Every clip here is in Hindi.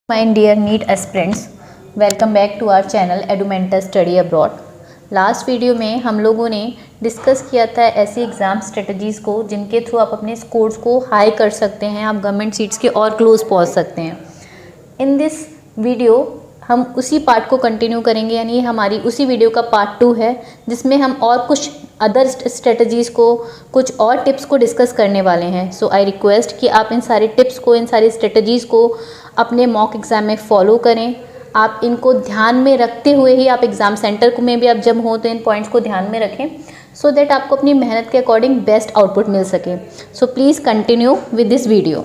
My dear NEET aspirants, welcome back to our channel Edumentor Study Abroad। Last video में हम लोगों ने डिस्कस किया था ऐसी एग्ज़ाम स्ट्रेटजीज़ को जिनके थ्रू आप अपने स्कोर्स को हाई कर सकते हैं, आप गवर्नमेंट सीट्स के और क्लोज पहुंच सकते हैं। इन दिस वीडियो हम उसी पार्ट को कंटिन्यू करेंगे, यानी हमारी उसी वीडियो का पार्ट 2 है जिसमें हम और कुछ अदर स्ट्रेटजीज़ को, कुछ और टिप्स को डिस्कस करने वाले हैं। सो आई रिक्वेस्ट कि आप इन सारे टिप्स को, इन सारी स्ट्रेटजीज़ को अपने मॉक एग्ज़ाम में फॉलो करें। आप इनको ध्यान में रखते हुए ही आप एग्ज़ाम सेंटर में भी आप जब हो तो इन पॉइंट्स को ध्यान में रखें, सो दैट आपको अपनी मेहनत के अकॉर्डिंग बेस्ट आउटपुट मिल सके। So please continue with this video.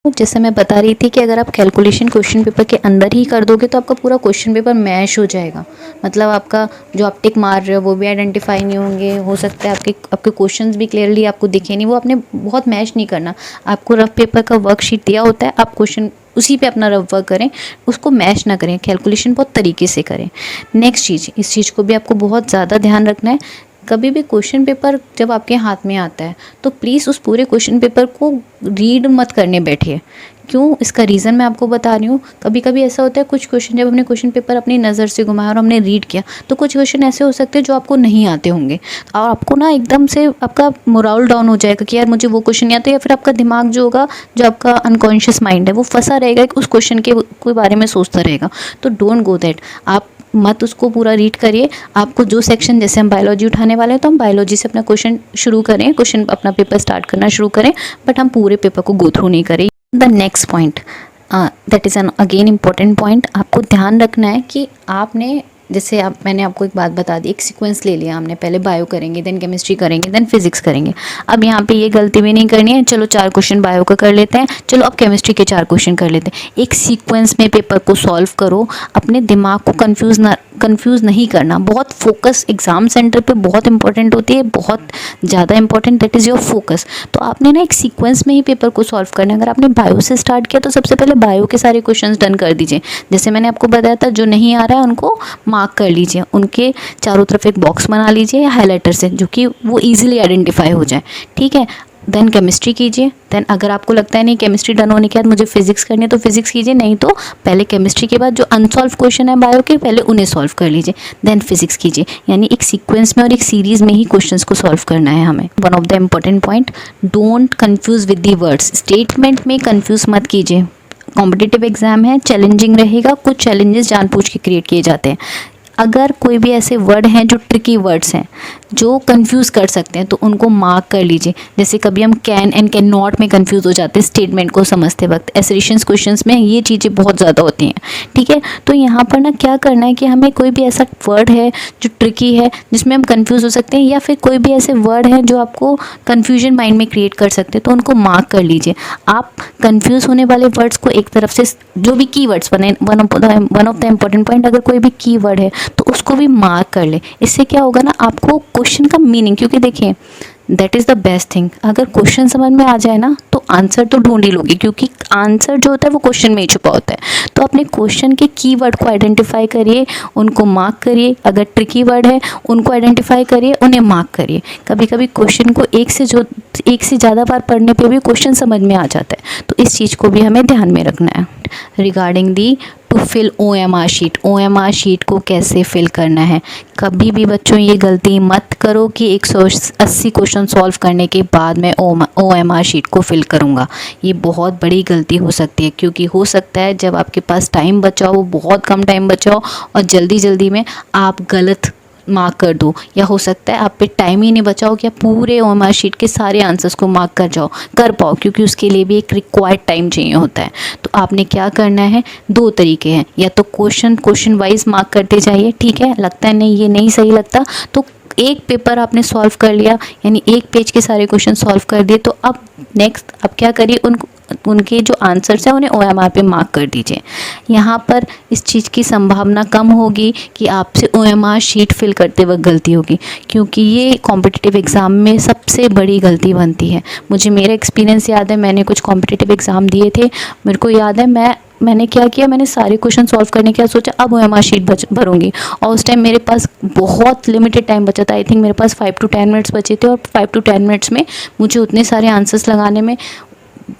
जैसे मैं बता रही थी कि अगर आप कैलकुलेशन क्वेश्चन पेपर के अंदर ही कर दोगे तो आपका पूरा क्वेश्चन पेपर मैश हो जाएगा। मतलब आपका जो आप टिक मार रहे हो वो भी आइडेंटिफाई नहीं होंगे, हो सकता है आपके क्वेश्चंस भी क्लियरली आपको दिखे नहीं, वो आपने बहुत मैश नहीं करना। आपको रफ पेपर का वर्कशीट दिया होता है, आप क्वेश्चन उसी पे अपना रफ वर्क करें, उसको मैश ना करें, कैलकुलेशन बहुत तरीके से करें। नेक्स्ट चीज़, इस चीज़ को भी आपको बहुत ज़्यादा ध्यान रखना है। कभी भी क्वेश्चन पेपर जब आपके हाथ में आता है तो प्लीज़ उस पूरे क्वेश्चन पेपर को रीड मत करने बैठिए। क्यों, इसका रीज़न मैं आपको बता रही हूँ। कभी कभी ऐसा होता है कुछ क्वेश्चन जब हमने क्वेश्चन पेपर अपनी नज़र से घुमाया और हमने रीड किया तो कुछ क्वेश्चन ऐसे हो सकते हैं जो आपको नहीं आते होंगे और आपको ना एकदम से आपका मोरल डाउन हो जाएगा कि यार मुझे वो क्वेश्चन नहीं आता, या फिर आपका दिमाग जो होगा, जो आपका अनकॉन्शियस माइंड है, वो फंसा रहेगा उस क्वेश्चन के बारे में सोचता रहेगा। तो डोंट गो दैट, आप मत उसको पूरा रीड करिए। आपको जो सेक्शन, जैसे हम बायोलॉजी उठाने वाले हैं तो हम बायोलॉजी से अपना क्वेश्चन शुरू करें, क्वेश्चन अपना पेपर स्टार्ट करना शुरू करें, बट हम पूरे पेपर को गो थ्रू नहीं करें। The next point, that is an again important point, आपको ध्यान रखना है कि आपने, जैसे मैंने आपको एक बात बता दी, एक सीक्वेंस ले लिया हमने, पहले बायो करेंगे, देन केमिस्ट्री करेंगे, देन फिजिक्स करेंगे। अब यहाँ पे ये गलती भी नहीं करनी है, चलो 4 क्वेश्चन बायो का कर लेते हैं, चलो अब केमिस्ट्री के 4 क्वेश्चन कर लेते हैं। एक सीक्वेंस में पेपर को सॉल्व करो, अपने दिमाग को कंफ्यूज नहीं करना। बहुत फोकस एग्ज़ाम सेंटर पे बहुत इंपॉर्टेंट होती है, बहुत ज़्यादा important, that is your focus. तो आपने ना एक सीक्वेंस में ही पेपर को सॉल्व करना है। अगर आपने बायो से स्टार्ट किया तो सबसे पहले बायो के सारे क्वेश्चंस डन कर दीजिए। जैसे मैंने आपको बताया था, जो नहीं आ रहा है उनको मार्क कर लीजिए, उनके चारों तरफ एक बॉक्स बना लीजिए या हाईलाइटर से, जो कि वो ईजिली आइडेंटिफाई हो जाए। ठीक है, देन केमिस्ट्री कीजिए। देन अगर आपको लगता है नहीं केमिस्ट्री डन होने के बाद मुझे फिजिक्स करनी है तो फिजिक्स कीजिए, नहीं तो पहले केमिस्ट्री के बाद जो अनसॉल्व क्वेश्चन है बायो के, पहले उन्हें सॉल्व कर लीजिए, देन फिजिक्स कीजिए। यानी एक सीक्वेंस में और एक सीरीज़ में ही क्वेश्चंस को सॉल्व करना है हमें। One of the important point, don't confuse with the words. Statement में कन्फ्यूज़ मत कीजिए। कॉम्पिटिटिव एग्जाम है, चैलेंजिंग रहेगा, कुछ चैलेंजेस जानबूझ के क्रिएट किए जाते हैं। अगर कोई भी ऐसे वर्ड हैं जो ट्रिकी वर्ड्स हैं, जो कंफ्यूज कर सकते हैं, तो उनको मार्क कर लीजिए। जैसे कभी हम कैन एंड कैन नॉट में कंफ्यूज हो जाते हैं स्टेटमेंट को समझते वक्त, एसरेशंस क्वेश्चंस में ये चीज़ें बहुत ज़्यादा होती हैं। ठीक है, तो यहाँ पर ना क्या करना है कि हमें कोई भी ऐसा वर्ड है जो ट्रिकी है, जिसमें हम कंफ्यूज हो सकते हैं, या फिर कोई भी ऐसे वर्ड हैं जो आपको कन्फ्यूजन माइंड में क्रिएट कर सकते हैं, तो उनको मार्क कर लीजिए। आप कन्फ्यूज़ होने वाले वर्ड्स को एक तरफ से, जो भी की वर्ड्स बने, one of the important point, अगर कोई भी की वर्ड है तो उसको भी मार्क कर ले। इससे क्या होगा ना, आपको क्वेश्चन का मीनिंग, क्योंकि देखिए that is the best thing, अगर क्वेश्चन समझ में आ जाए ना तो आंसर तो ढूंढ ही लोगे, क्योंकि आंसर जो होता है वो क्वेश्चन में ही छुपा होता है। तो अपने क्वेश्चन के कीवर्ड को आइडेंटिफाई करिए, उनको मार्क करिए। अगर ट्रिकी वर्ड है उनको आइडेंटिफाई करिए, उन्हें मार्क करिए। कभी कभी क्वेश्चन को एक से ज़्यादा बार पढ़ने पे भी क्वेश्चन समझ में आ जाता है, तो इस चीज़ को भी हमें ध्यान में रखना है। Regarding the to fill OMR sheet, OMR sheet को कैसे फिल करना है, कभी भी बच्चों ये गलती मत करो कि 180 क्वेश्चन सॉल्व करने के बाद मैं OMR शीट को फिल करूँगा। ये बहुत बड़ी गलती हो सकती है, क्योंकि हो सकता है जब आपके पास टाइम बचा हो, बहुत कम टाइम बचा हो, और जल्दी जल्दी में आप गलत मार्क कर दो, या हो सकता है आप पे टाइम ही नहीं बचाओ कि आप पूरे OMR शीट के सारे आंसर्स को मार्क कर पाओ, क्योंकि उसके लिए भी एक रिक्वायर्ड टाइम चाहिए होता है। तो आपने क्या करना है, 2 तरीके हैं, या तो क्वेश्चन वाइज मार्क करते जाइए। ठीक है, लगता है नहीं ये नहीं सही लगता, तो एक पेपर आपने सॉल्व कर लिया, यानी एक पेज के सारे क्वेश्चन सॉल्व कर दिए, तो अब नेक्स्ट अब क्या करिए, उनके जो आंसर्स हैं उन्हें OMR पे मार्क कर दीजिए। यहाँ पर इस चीज़ की संभावना कम होगी कि आपसे OMR शीट फिल करते वक्त गलती होगी, क्योंकि ये कॉम्पिटिटिव एग्ज़ाम में सबसे बड़ी गलती बनती है। मुझे मेरा एक्सपीरियंस याद है, मैंने कुछ कॉम्पिटिटिव एग्ज़ाम दिए थे, मेरे को याद है मैंने क्या किया, मैंने सारे क्वेश्चन सॉल्व करने का सोचा, अब OMR शीट भरूंगी, और उस टाइम मेरे पास बहुत लिमिटेड टाइम बचा था। आई थिंक मेरे पास 5 to 10 मिनट्स बचे थे, और 5 to 10 मिनट्स में मुझे उतने सारे आंसर्स लगाने में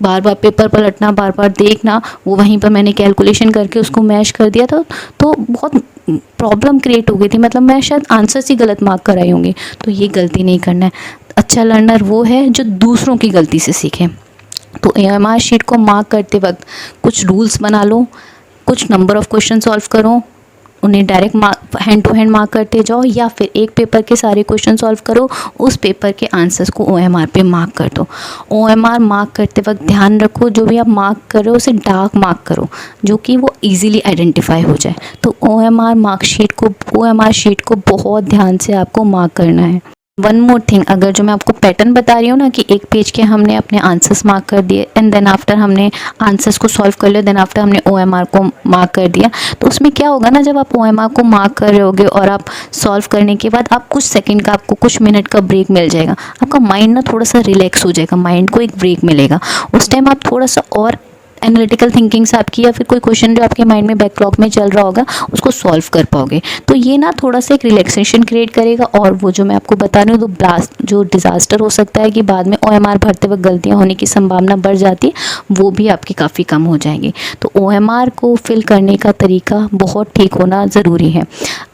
बार बार पेपर पलटना, बार बार देखना, वो वहीं पर मैंने कैलकुलेशन करके उसको मैश कर दिया था, तो बहुत प्रॉब्लम क्रिएट हो गई थी। मतलब मैं शायद आंसर्स ही गलत मार्क कराई होंगी। तो ये गलती नहीं करना है। अच्छा लर्नर वो है जो दूसरों की गलती से सीखे। तो AMR शीट को मार्क करते वक्त कुछ रूल्स बना लो, कुछ नंबर ऑफ़ क्वेश्चन सॉल्व करो, उन्हें direct mark hand to hand mark करते जाओ, या फिर एक पेपर के सारे क्वेश्चन सॉल्व करो, उस पेपर के आंसर्स को OMR पे मार्क कर दो। OMR मार्क करते वक्त ध्यान रखो जो भी आप मार्क कर रहे हो उसे डार्क मार्क करो, जो कि वो इजीली आइडेंटिफाई हो जाए। तो OMR शीट को बहुत ध्यान से आपको मार्क करना है। वन मोर थिंग, अगर जो मैं आपको पैटर्न बता रही हूँ ना कि एक पेज के हमने अपने आंसर्स मार्क कर दिए एंड देन आफ्टर हमने आंसर्स को सॉल्व कर लिया, देन आफ्टर हमने OMR को मार्क कर दिया, तो उसमें क्या होगा ना, जब आप OMR को मार्क कर रहे होगे और आप सॉल्व करने के बाद आप कुछ सेकंड का, आपको कुछ मिनट का ब्रेक मिल जाएगा, आपका माइंड ना थोड़ा सा रिलैक्स हो जाएगा, माइंड को एक ब्रेक मिलेगा। उस टाइम आप थोड़ा सा और एनालिटिकल थिंकिंग से आपकी, या फिर कोई क्वेश्चन जो आपके माइंड में बैकलॉग में चल रहा होगा उसको सॉल्व कर पाओगे। तो ये ना थोड़ा सा एक रिलैक्सेशन क्रिएट करेगा। और वो जो मैं आपको बता रही हूँ, तो ब्लास्ट जो डिज़ास्टर हो सकता है कि बाद में OMR भरते वक्त गलतियाँ होने की संभावना बढ़ जाती है, वो भी आपकी काफ़ी कम हो जाएंगी। तो OMR को फिल करने का तरीका बहुत ठीक होना ज़रूरी है।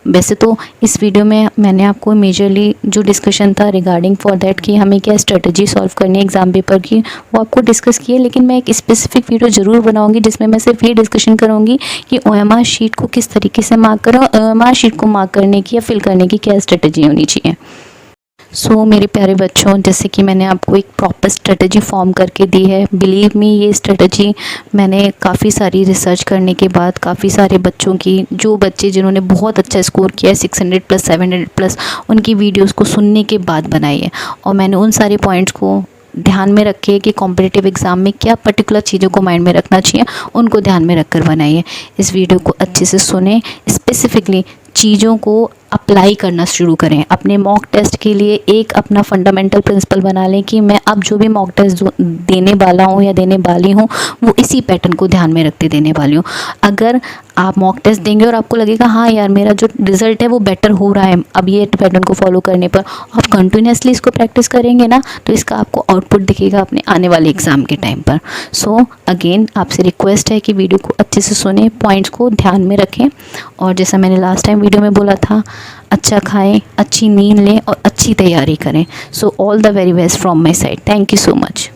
वैसे तो इस वीडियो में मैंने आपको मेजरली जो डिस्कशन था रिगार्डिंग फॉर दैट कि हमें क्या स्ट्रेटजी सॉल्व करनी है एग्ज़ाम पेपर की, वो आपको डिस्कस किए, लेकिन मैं एक स्पेसिफिक वीडियो ज़रूर बनाऊंगी जिसमें मैं सिर्फ ये डिस्कशन करूंगी कि OMR शीट को किस तरीके से मार्क करें, OMR शीट को मार्क करने की या फिल करने की क्या स्ट्रेटजी होनी चाहिए। मेरे प्यारे बच्चों, जैसे कि मैंने आपको एक प्रॉपर स्ट्रेटजी फॉर्म करके दी है, बिलीव मी ये स्ट्रेटजी मैंने काफ़ी सारी रिसर्च करने के बाद, काफ़ी सारे बच्चों की, जो बच्चे जिन्होंने बहुत अच्छा स्कोर किया है 600+ 700+, उनकी वीडियोस को सुनने के बाद बनाई है। और मैंने उन सारे पॉइंट्स को ध्यान में रखे कि कॉम्पिटिटिव एग्ज़ाम में क्या पर्टिकुलर चीज़ों को माइंड में रखना चाहिए, उनको ध्यान में रखकर बनाइए। इस वीडियो को अच्छे से सुने, स्पेसिफिकली चीज़ों को अप्लाई करना शुरू करें। अपने मॉक टेस्ट के लिए एक अपना फंडामेंटल प्रिंसिपल बना लें कि मैं अब जो भी मॉक टेस्ट देने वाला हूँ या देने वाली हूँ वो इसी पैटर्न को ध्यान में रखते देने वाली हूँ। अगर आप मॉक टेस्ट देंगे और आपको लगेगा हाँ यार मेरा जो रिज़ल्ट है वो बेटर हो रहा है अब ये पैटर्न को फॉलो करने पर, आप कंटिन्यूसली इसको प्रैक्टिस करेंगे ना, तो इसका आपको आउटपुट दिखेगा अपने आने वाले एग्ज़ाम के टाइम पर। अगेन आपसे रिक्वेस्ट है कि वीडियो को अच्छे से सुने, पॉइंट्स को ध्यान में रखें, और जैसा मैंने लास्ट टाइम वीडियो में बोला था, अच्छा खाएं, अच्छी नींद लें और अच्छी तैयारी करें। All the very best from my side. Thank you so much.